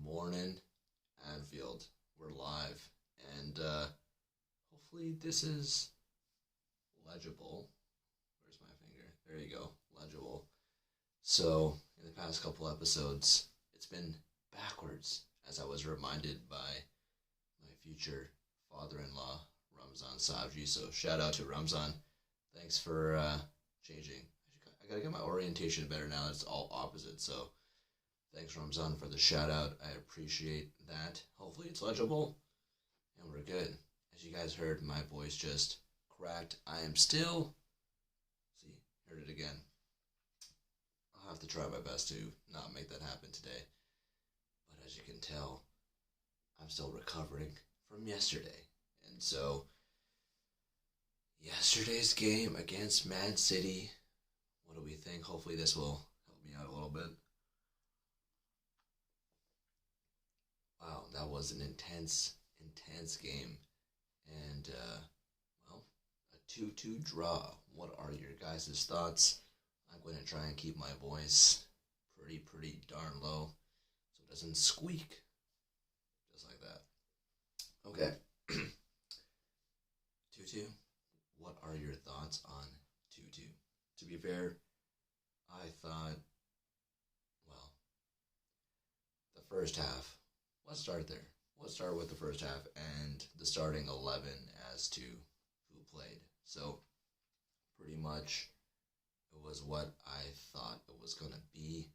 Morning Anfield. We're live, and hopefully this is legible. Where's my finger? There you go, legible. So, in the past couple episodes, it's been backwards, as I was reminded by my future father-in-law, Ramzan Savji. So, shout out to Ramzan. Thanks for changing. I gotta get my orientation better now. It's all opposite, so thanks, Ramzan, for the shout out. I appreciate that. Hopefully it's legible. And we're good. As you guys heard, my voice just cracked. I am still... See, heard it again. I'll have to try my best to not make that happen today. But as you can tell, I'm still recovering from yesterday. And so, yesterday's game against Man City. What do we think? Hopefully this will help me out a little bit. Wow, that was an intense game. And, well, a 2-2 draw. What are your guys' thoughts? I'm going to try and keep my voice pretty darn low so it doesn't squeak. Just like that. Okay. 2-2. What are your thoughts on 2-2? To be fair, I thought, well, the first half, let's start there. Let's start with the first half and the starting 11 as to who played. So, pretty much, it was what I thought it was going to be,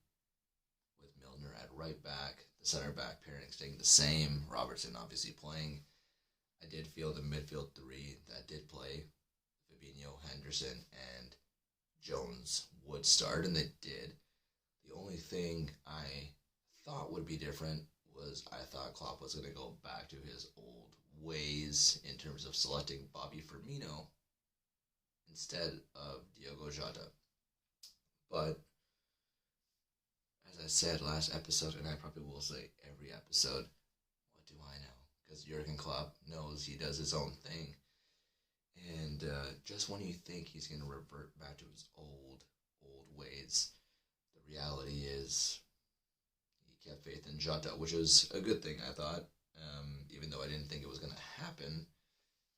with Milner at right back, the center back pairing staying the same, Robertson obviously playing. I did feel the midfield three that did play, Fabinho, Henderson, and Jones would start, and they did. The only thing I thought would be different was I thought Klopp was going to go back to his old ways in terms of selecting Bobby Firmino instead of Diogo Jota. But, as I said last episode, and I probably will say every episode, what do I know? Because Jurgen Klopp knows he does his own thing. And just when you think he's going to revert back to his old ways, the reality is he kept faith in Jota, which is a good thing, I thought, even though I didn't think it was going to happen.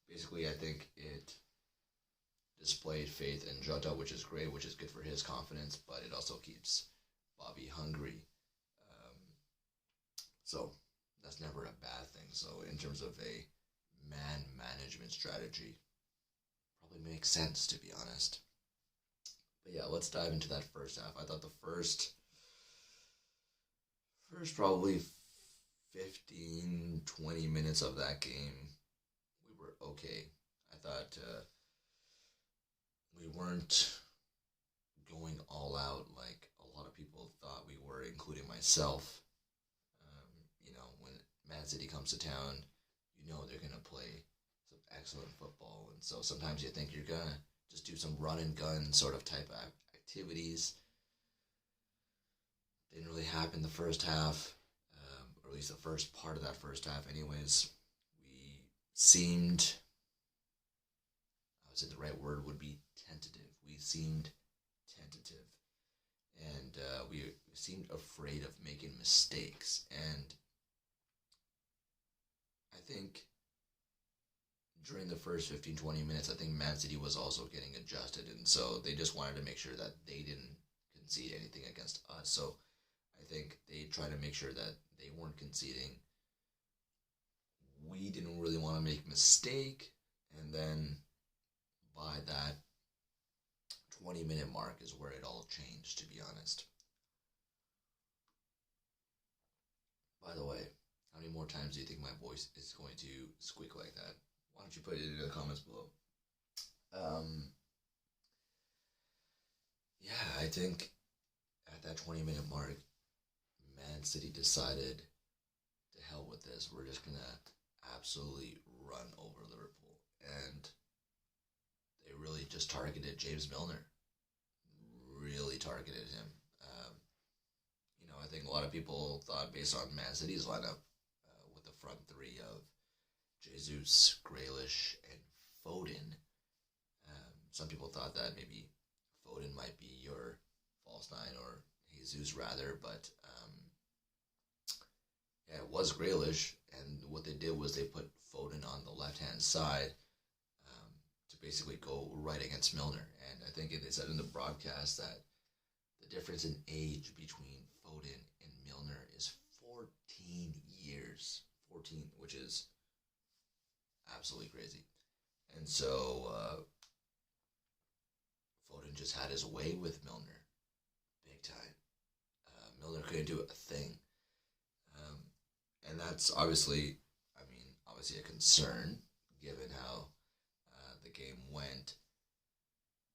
Basically, I think it displayed faith in Jota, which is great, which is good for his confidence, but it also keeps Bobby hungry. So that's never a bad thing. So in terms of a man management strategy, probably makes sense, to be honest. But yeah, let's dive into that first half. I thought the first probably 15, 20 minutes of that game, we were okay. I thought we weren't going all out like a lot of people thought we were, including myself. When Man City comes to town, they're going to play some excellent football. And so sometimes you think you're going to just do some run and gun sort of type of activities. Didn't really happen the first half, or at least the first part of that first half anyways. We seemed, I would say the right word would be tentative. We seemed tentative. And we seemed afraid of making mistakes. And I think during the first 15, 20 minutes, I think Man City was also getting adjusted. And so they just wanted to make sure that they didn't concede anything against us. So I think they tried to make sure that they weren't conceding. We didn't really want to make a mistake. And then by that 20-minute mark is where it all changed, to be honest. By the way, how many more times do you think my voice is going to squeak like that? Why don't you put it in the comments below? Yeah, I think at that 20-minute mark, Man City decided, to hell with this. We're just going to absolutely run over Liverpool. And they really just targeted James Milner. Really targeted him. I think a lot of people thought, based on Man City's lineup, with the front three of Jesus, Grealish, and Foden, some people thought that maybe Foden might be your false nine, or Jesus rather, but Yeah, it was Grealish, and what they did was they put Foden on the left hand side to basically go right against Milner. And I think they said in the broadcast that the difference in age between Foden and Milner is 14 years. 14, which is absolutely crazy. And so Foden just had his way with Milner, big time. Milner couldn't do a thing. Um, and that's obviously, obviously a concern given how the game went.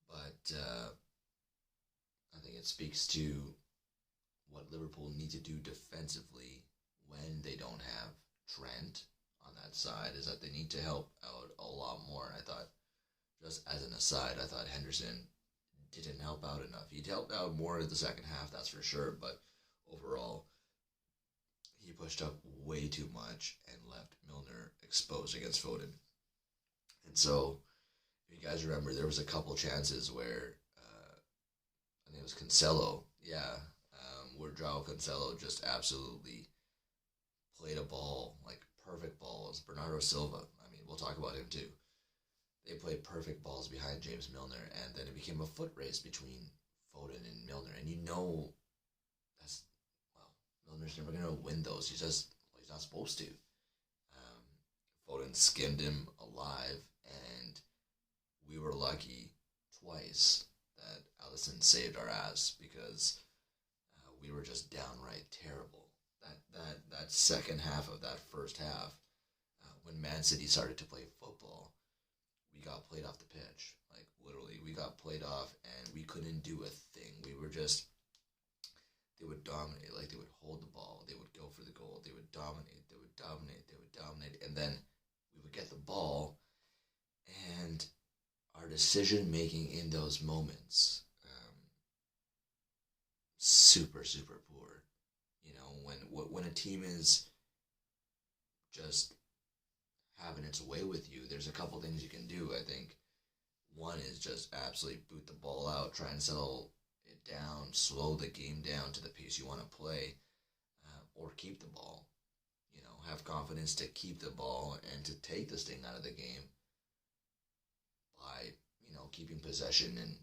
But I think it speaks to what Liverpool need to do defensively when they don't have Trent on that side, is that they need to help out a lot more. I thought, just as an aside, I thought Henderson didn't help out enough. He'd helped out more in the second half, that's for sure, but overall, he pushed up way too much and left Milner exposed against Foden. And so, if you guys remember, there was a couple chances where I think it was Cancelo, yeah, where João Cancelo just absolutely played a ball, like perfect balls. Bernardo Silva, we'll talk about him too. They played perfect balls behind James Milner, and then it became a foot race between Foden and Milner. And that's, well, Milner's never going to win those. He's not supposed to. Foden skimmed him alive, and we were lucky twice that Alisson saved our ass, because we were just downright terrible. That second half of that first half, when Man City started to play football, we got played off the pitch. Like, literally, we got played off, and we couldn't do a thing. We were just, they would dominate. Like, they would hold the ball. They would go for the goal. They would dominate. They would dominate. They would dominate. And then we would get the ball, and our decision-making in those moments, super, super poor. You know, when a team is just having its way with you, there's a couple things you can do. I think one is just absolutely boot the ball out, try and settle it down, slow the game down to the pace you want to play, or keep the ball. You know, have confidence to keep the ball and to take the sting out of the game by, keeping possession and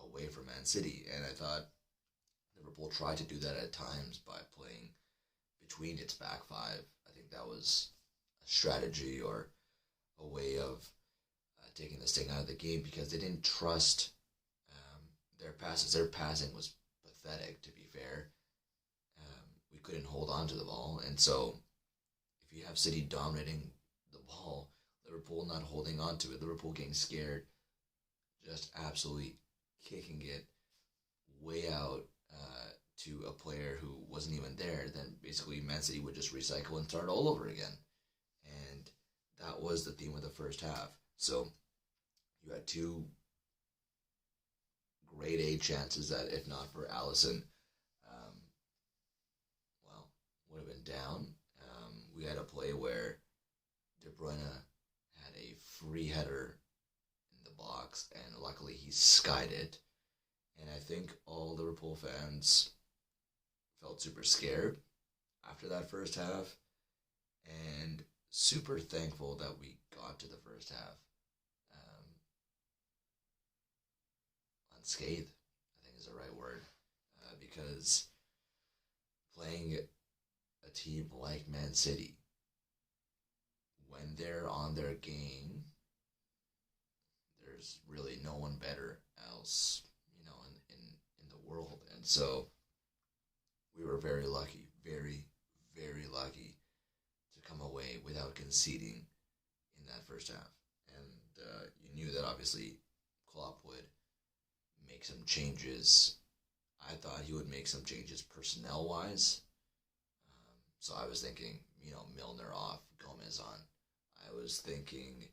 away from Man City. And I thought Liverpool tried to do that at times by playing between its back five. I think that was a strategy or a way of taking the sting out of the game, because they didn't trust their passes. Their passing was pathetic, to be fair. We couldn't hold on to the ball. And so if you have City dominating the ball, Liverpool not holding on to it, Liverpool getting scared, just absolutely kicking it way out to a player who wasn't even there, then basically Man City would just recycle and start all over again. And that was the theme of the first half. So you had two grade A chances that, if not for Alisson, would have been down. We had a play where De Bruyne had a free header in the box, and luckily he skied it. And I think all Liverpool fans felt super scared after that first half, and super thankful that we got to the first half unscathed, I think is the right word, because playing a team like Man City, when they're on their game, there's really no one better else, in the world. And so we were very lucky, very, very lucky to come away without conceding in that first half. And you knew that obviously Klopp would make some changes. I thought he would make some changes personnel-wise. So I was thinking, Milner off, Gomez on. I was thinking,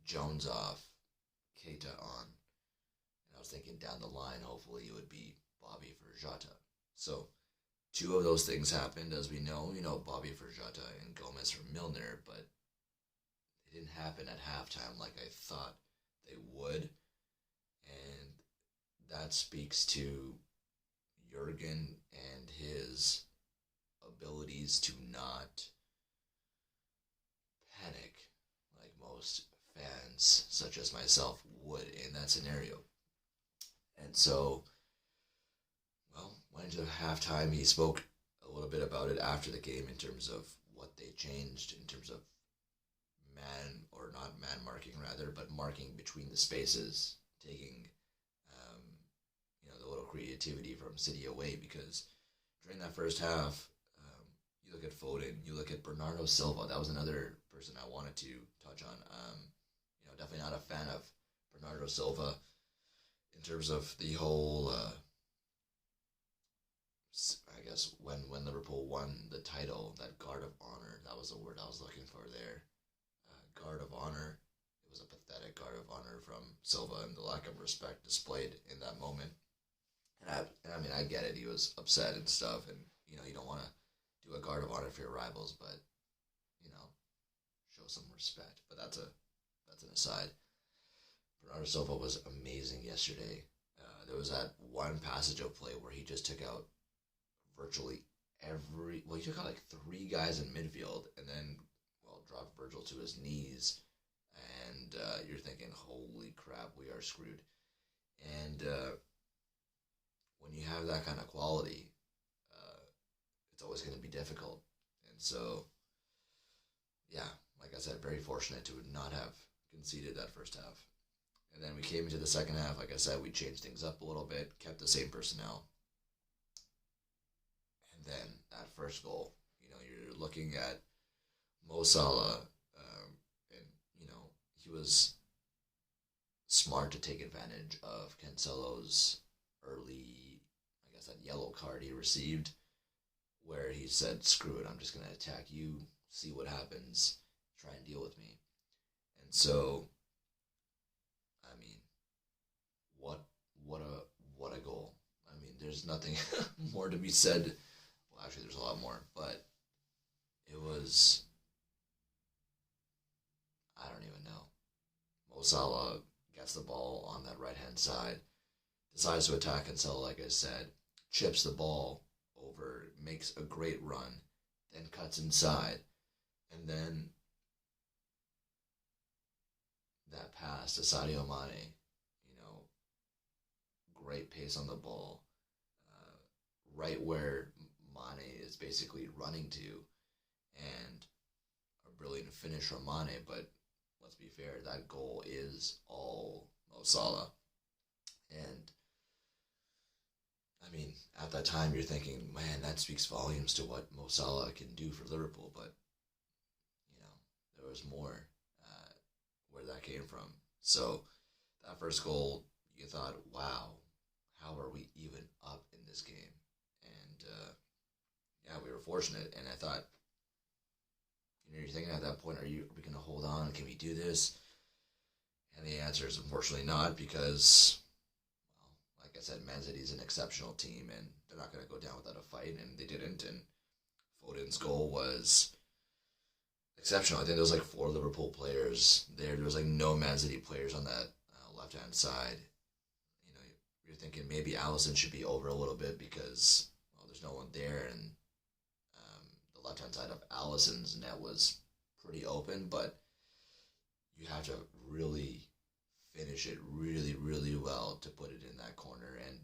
Jones off, Keita on. And I was thinking down the line, hopefully it would be Bobby for Jota. So two of those things happened, as we know. Bobby for Jota and Gomez for Milner, but it didn't happen at halftime like I thought they would. And that speaks to Jurgen and his abilities to not panic like most fans, such as myself, would in that scenario. And so, well, went into halftime. He spoke a little bit about it after the game in terms of what they changed in terms of man, or not man marking rather, but marking between the spaces, taking the little creativity from City away, because during that first half, you look at Foden, you look at Bernardo Silva. That was another person I wanted to touch on. Definitely not a fan of Bernardo Silva in terms of the whole. I guess when Liverpool won the title, that guard of honor, that was the word I was looking for there. Guard of honor. It was a pathetic guard of honor from Silva, and the lack of respect displayed in that moment. And I get it. He was upset and stuff, and you don't want to do a guard of honor for your rivals, but show some respect. But that's an aside. Bernardo Silva was amazing yesterday. There was that one passage of play where he just took out virtually he took out like 3 guys in midfield, and then dropped Virgil to his knees, and you're thinking, holy crap, we are screwed. And when you have that kind of quality, it's always going to be difficult. And so, yeah, like I said, very fortunate to not have conceded that first half. And then we came into the second half. Like I said, we changed things up a little bit, kept the same personnel. And then that first goal, you're looking at Mo Salah, and he was smart to take advantage of Cancelo's early, I guess, that yellow card he received, where he said, "Screw it, I'm just gonna attack you, see what happens, try and deal with me." And so, I mean, what a goal! I mean, there's nothing more to be said. Well, actually, there's a lot more, but it was. I don't even know. Mo Salah gets the ball on that right-hand side, decides to attack Cancelo, like I said, chips the ball over, makes a great run, then cuts inside, and then that pass to Sadio Mane, great pace on the ball, right where Mane is basically running to, and a brilliant finish from Mane, but let's be fair, that goal is all Mo Salah. And, I mean, at that time you're thinking, man, that speaks volumes to what Mo Salah can do for Liverpool, but, there was more where that came from. So, that first goal, you thought, wow, how are we even up in this game? And, yeah, we were fortunate, and I thought, you're thinking at that point, are we going to hold on? Can we do this? And the answer is unfortunately not, because, well, like I said, Man City is an exceptional team, and they're not going to go down without a fight, and they didn't. And Foden's goal was exceptional. I think there was like 4 Liverpool players there. There was like no Man City players on that left-hand side. You're thinking maybe Alisson should be over a little bit because, well, there's no one there, and the left-hand side of Alisson's net was pretty open, but you have to really finish it really, really well to put it in that corner, and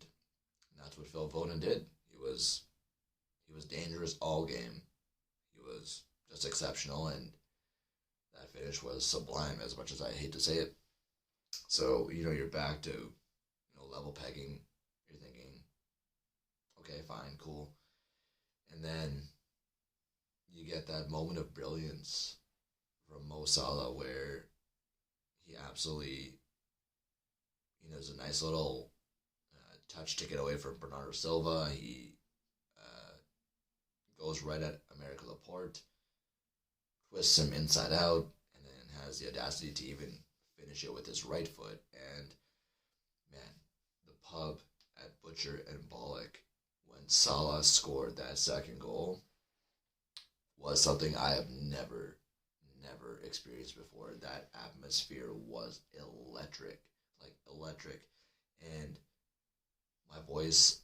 that's what Phil Foden did. He was dangerous all game. He was just exceptional, and that finish was sublime, as much as I hate to say it. So, you're back to, level pegging. You're thinking, okay, fine, cool. And then you get that moment of brilliance from Mo Salah where he absolutely, there's a nice little touch to get away from Bernardo Silva. He goes right at America Laporte, twists him inside out, and then has the audacity to even finish it with his right foot. And, man, the pub at Butcher and Bollock, when Salah scored that second goal, was something I have never experienced before. That atmosphere was electric. And my voice,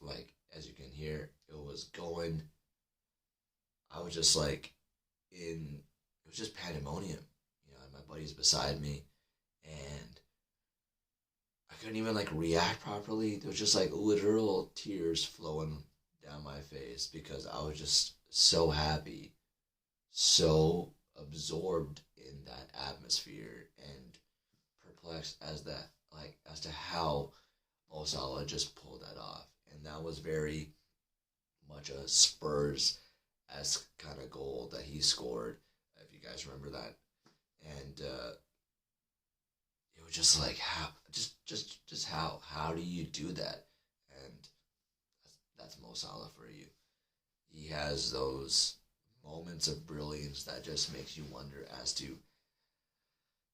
as you can hear, it was going. I was just like it was just pandemonium. And my buddy's beside me, and I couldn't even like react properly. There was just like literal tears flowing down my face because I was just so happy, so absorbed in that atmosphere, and perplexed as to how Mo Salah just pulled that off. And that was very much a Spurs esque kind of goal that he scored, if you guys remember that. And it was just like how do you do that? And that's Mo Salah for you. He has those moments of brilliance that just makes you wonder as to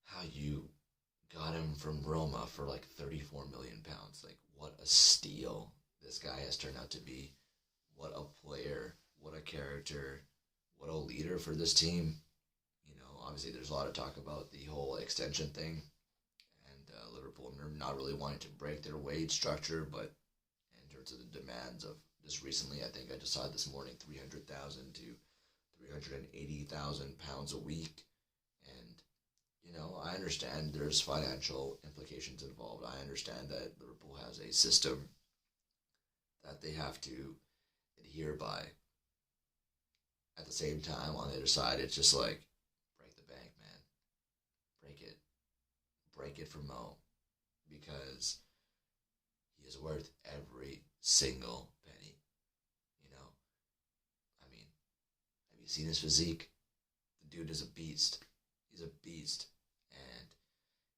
how you got him from Roma for like 34 million pounds. Like, what a steal this guy has turned out to be. What a player, what a character, what a leader for this team. Obviously there's a lot of talk about the whole extension thing, and Liverpool not really wanting to break their wage structure, but in terms of the demands of just recently, I think I just saw it this morning, 300,000 to 380,000 pounds a week. And I understand there's financial implications involved. I understand that Liverpool has a system that they have to adhere by. At the same time, on the other side, it's just like, break the bank, man. Break it. Break it for Mo. Because he is worth every single penny. I mean, have you seen his physique? The dude is a beast. He's a beast. And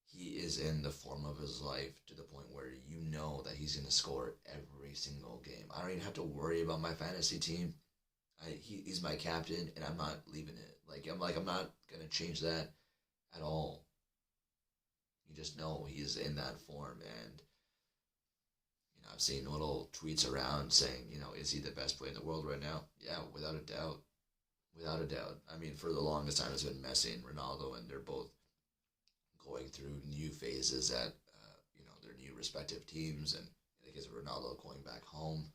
he is in the form of his life to the point where you know that he's going to score every single game. I don't even have to worry about my fantasy team. He's my captain, and I'm not leaving it. I'm not going to change that at all. You just know he is in that form. And I've seen little tweets around saying, is he the best player in the world right now? Yeah, without a doubt. Without a doubt. I mean, for the longest time, it's been Messi and Ronaldo, and they're both going through new phases at their new respective teams, and in the case of Ronaldo going back home.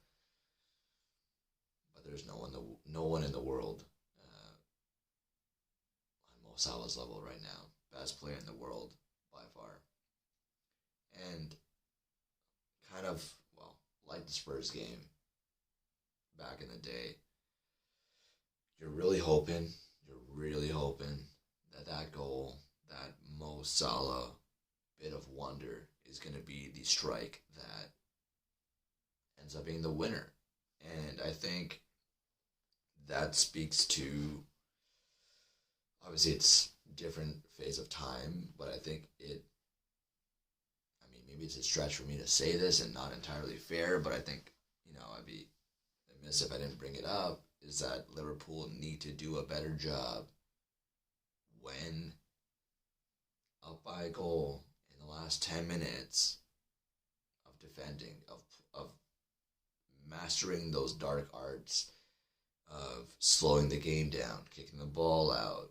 But there's no one in the world on Mo Salah's level right now. Best player in the world by far. And kind of, like the Spurs game back in the day, you're really hoping that goal, that Mo Salah bit of wonder is going to be the strike that ends up being the winner. And I think that speaks to, obviously it's different phase of time, but I think maybe it's a stretch for me to say this and not entirely fair, but I think, I'd be amiss if I didn't bring it up, is that Liverpool need to do a better job when up by a goal in the last 10 minutes of defending, of mastering those dark arts, of slowing the game down, kicking the ball out,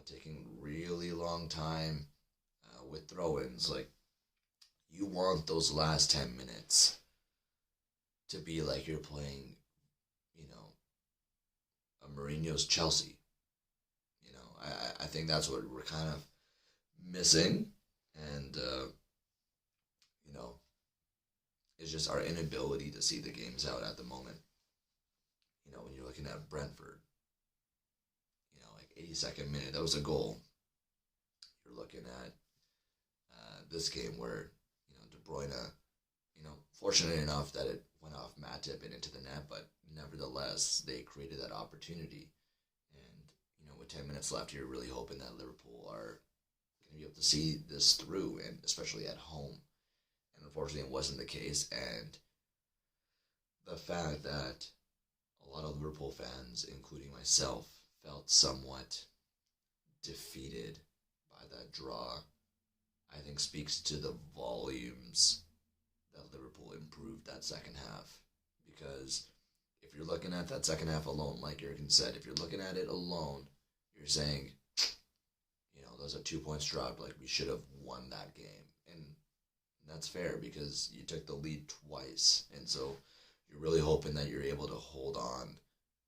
taking really long time with throw-ins. Like, you want those last 10 minutes to be like you're playing, a Mourinho's Chelsea. I think that's what we're kind of missing. And, it's just our inability to see the games out at the moment. When you're looking at Brentford, like 82nd minute, that was a goal. You're looking at this game where, De Bruyne, fortunate enough that it went off Matip and into the net, but nevertheless, they created that opportunity. And, with 10 minutes left, you're really hoping that Liverpool are going to be able to see this through, and especially at home. And unfortunately, it wasn't the case. And the fact that a lot of Liverpool fans, including myself, felt somewhat defeated by that draw, I think speaks to the volumes that Liverpool improved that second half. Because if you're looking at that second half alone, like Jurgen said, if you're looking at it alone, you're saying, those are 2 points dropped, like we should have won that game. And that's fair because you took the lead twice. And so you're really hoping that you're able to hold on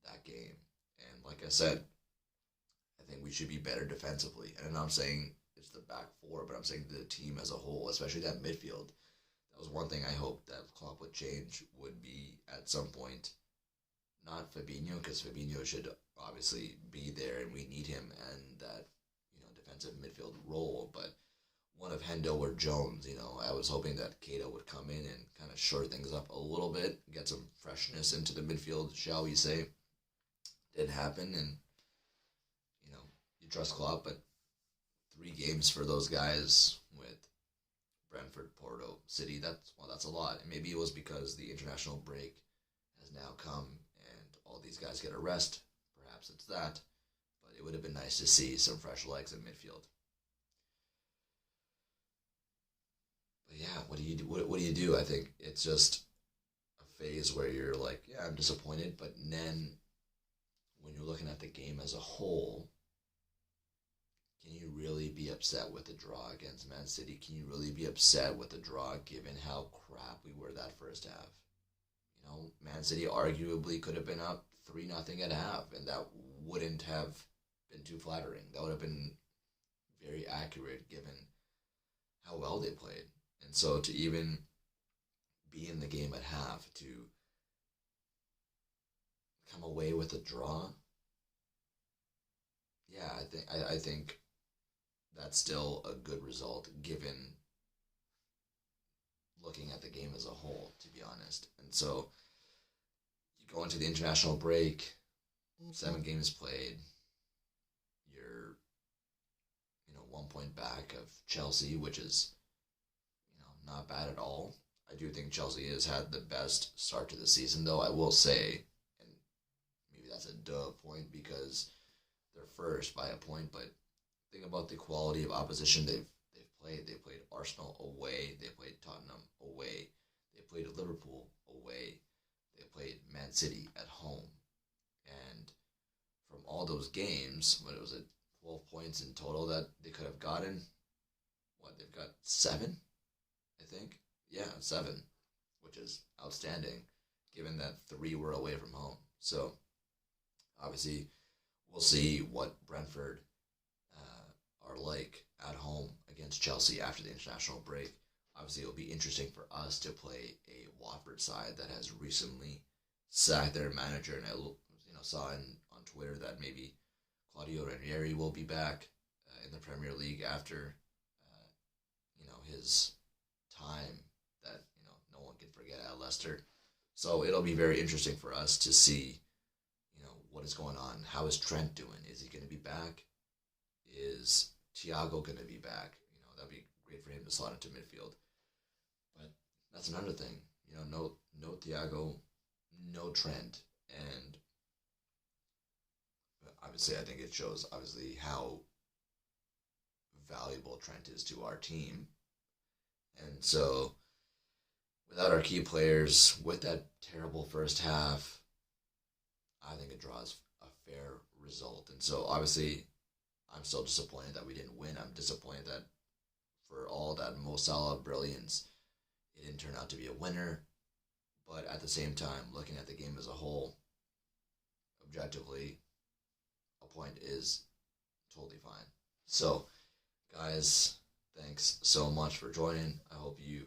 that game. And like I said, I think we should be better defensively. And I'm not saying it's the back four, but I'm saying the team as a whole, especially that midfield. That was one thing I hoped that Klopp would change, would be at some point not Fabinho, because Fabinho should obviously be there and we need him and that defensive midfield role, but one of Hendo or Jones. I was hoping that Keita would come in and kind of shore things up a little bit, get some freshness into the midfield, shall we say. Didn't happen, and you trust Klopp, but 3 games for those guys with Brentford, Porto, City, that's a lot. And maybe it was because the international break has now come and all these guys get a rest. Perhaps it's that. But it would have been nice to see some fresh legs in midfield. But yeah, what do you do? What do you do? I think it's just a phase where you're like, yeah, I'm disappointed. But then when you're looking at the game as a whole, can you really be upset with the draw against Man City? Can you really be upset with the draw given how crap we were that first half? Man City arguably could have been up 3-0 at half, and that wouldn't have been too flattering. That would have been very accurate given how well they played. And so to even be in the game at half, to come away with a draw, yeah, I think that's still a good result given looking at the game as a whole, to be honest. And so you go into the international break, 7 games played, you're 1 point back of Chelsea, which is not bad at all. I do think Chelsea has had the best start to the season, though. I will say, and maybe that's a duh point because they're first by a point, but think about the quality of opposition they've played. They played Arsenal away. They played Tottenham away. They played Liverpool away. They played Man City at home. And from all those games, what was it, 12 points in total that they could have gotten? They've got 7, I think? Yeah, 7, which is outstanding, given that 3 were away from home. So, obviously, we'll see what Brentford are like at home against Chelsea after the international break. Obviously, it'll be interesting for us to play a Watford side that has recently sacked their manager, and I saw on Twitter that maybe Claudio Ranieri will be back in the Premier League after his time that no one can forget at Leicester. So it'll be very interesting for us to see what is going on. How is Trent doing? Is he going to be back? Is Thiago going to be back? That'd be great for him to slot into midfield. But that's another thing. No Thiago, no Trent, and obviously I think it shows obviously how valuable Trent is to our team. And so without our key players, with that terrible first half, I think it draws a fair result. And so obviously I'm still disappointed that we didn't win. I'm disappointed that for all that Mo Salah brilliance, it didn't turn out to be a winner. But at the same time, looking at the game as a whole, objectively, a point is totally fine. So, guys, thanks so much for joining. I hope you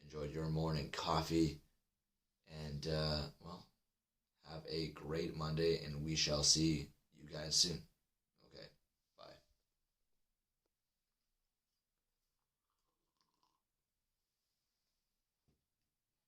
enjoyed your morning coffee. And, have a great Monday, and we shall see you guys soon.